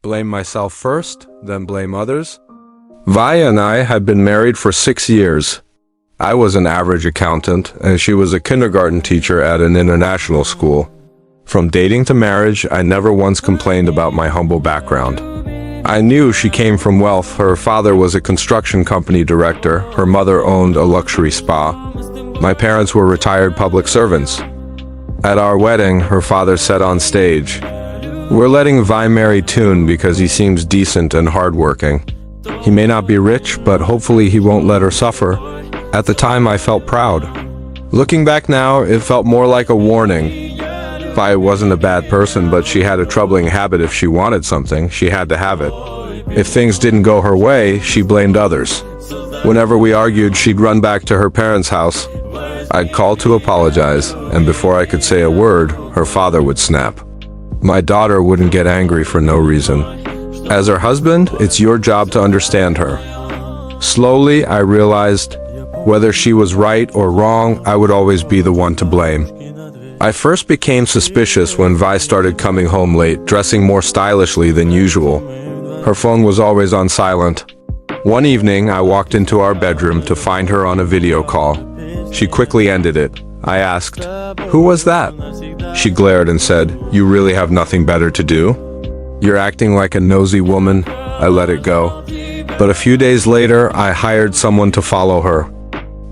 Blame myself first, then blame others? Vi and I had been married for 6 years. I was an average accountant, and she was a kindergarten teacher at an international school. From dating to marriage, I never once complained about my humble background. I knew she came from wealth. Her father was a construction company director. Her mother owned a luxury spa. My parents were retired public servants. At our wedding, her father said on stage, "We're letting Vi marry Toon because he seems decent and hardworking. He may not be rich, but hopefully he won't let her suffer." At the time, I felt proud. Looking back now, it felt more like a warning. Vi wasn't a bad person, but she had a troubling habit. If she wanted something, she had to have it. If things didn't go her way, she blamed others. Whenever we argued, she'd run back to her parents' house. I'd call to apologize, and before I could say a word, her father would snap. My daughter wouldn't get angry for no reason. As her husband, it's your job to understand her. Slowly, I realized whether she was right or wrong, I would always be the one to blame. I first became suspicious when Vi started coming home late, dressing more stylishly than usual. Her phone was always on silent. One evening, I walked into our bedroom to find her on a video call. She quickly ended it. I asked, "Who was that?" She glared and said, "You really have nothing better to do? You're acting like a nosy woman." I let it go. But a few days later, I hired someone to follow her.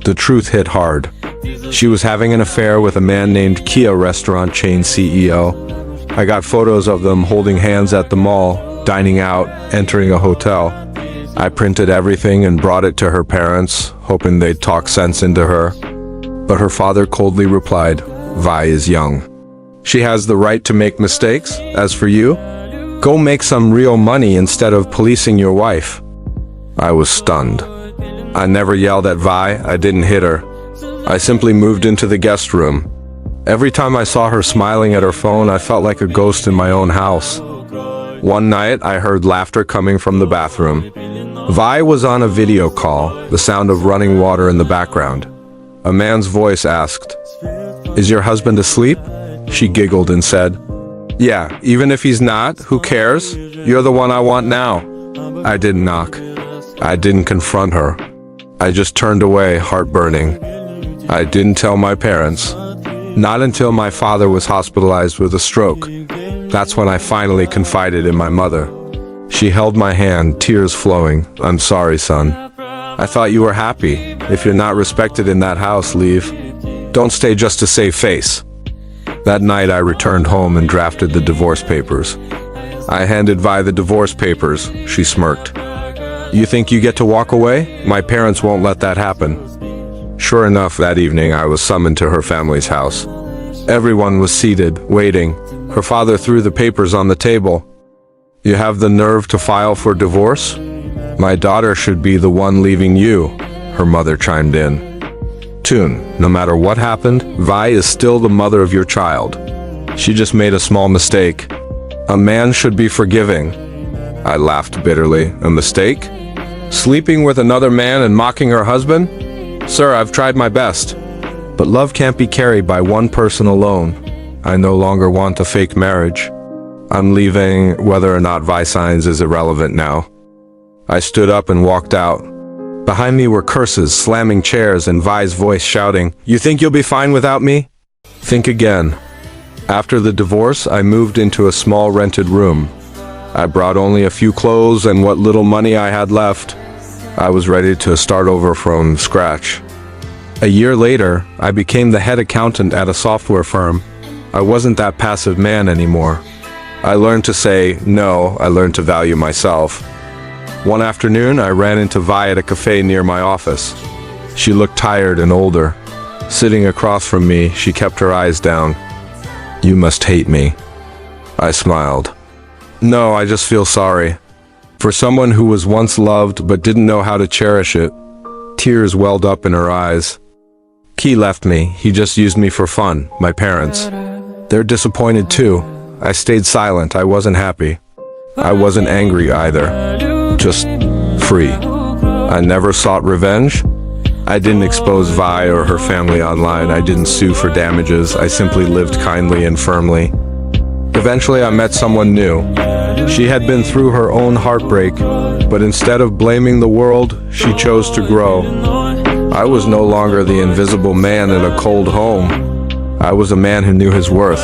The truth hit hard. She was having an affair with a man named Kia restaurant chain CEO. I got photos of them holding hands at the mall, dining out, entering a hotel. I printed everything and brought it to her parents, hoping they'd talk sense into her. But her father coldly replied, "Vi is young. She has the right to make mistakes. As for you, go make some real money instead of policing your wife." I was stunned. I never yelled at Vi. I didn't hit her. I simply moved into the guest room. Every time I saw her smiling at her phone, I felt like a ghost in my own house. One night, I heard laughter coming from the bathroom. Vi was on a video call, the sound of running water in the background. A man's voice asked, "Is your husband asleep?" She giggled and said, "Yeah, even if he's not, who cares? You're the one I want now." I didn't knock. I didn't confront her. I just turned away, heart burning. I didn't tell my parents. Not until my father was hospitalized with a stroke. That's when I finally confided in my mother. She held my hand, tears flowing. "I'm sorry, son. I thought you were happy. If you're not respected in that house, leave. Don't stay just to save face." That night I returned home and drafted the divorce papers. I handed Vi the divorce papers. She smirked. "You think you get to walk away? My parents won't let that happen." Sure enough, that evening I was summoned to her family's house. Everyone was seated, waiting. Her father threw the papers on the table. "You have the nerve to file for divorce? My daughter should be the one leaving you," her mother chimed in. "Toon, no matter what happened, Vi is still the mother of your child. She just made a small mistake. A man should be forgiving." I laughed bitterly. "A mistake? Sleeping with another man and mocking her husband? Sir, I've tried my best. But love can't be carried by one person alone. I no longer want a fake marriage. I'm leaving. Whether or not Vi signs is irrelevant now." I stood up and walked out. Behind me were curses, slamming chairs, and Vi's voice shouting, "You think you'll be fine without me? Think again." After the divorce, I moved into a small rented room. I brought only a few clothes and what little money I had left. I was ready to start over from scratch. A year later, I became the head accountant at a software firm. I wasn't that passive man anymore. I learned to say no. I learned to value myself. One afternoon, I ran into Vi at a cafe near my office. She looked tired and older. Sitting across from me, she kept her eyes down. "You must hate me." I smiled. "No, I just feel sorry. For someone who was once loved but didn't know how to cherish it." Tears welled up in her eyes. "Key left me. He just used me for fun. My parents. They're disappointed too." I stayed silent. I wasn't happy. I wasn't angry either. Just free. I never sought revenge. I didn't expose Vi or her family online. I didn't sue for damages. I simply lived kindly and firmly. Eventually, I met someone new. She had been through her own heartbreak, but instead of blaming the world, she chose to grow. I was no longer the invisible man in a cold home. I was a man who knew his worth.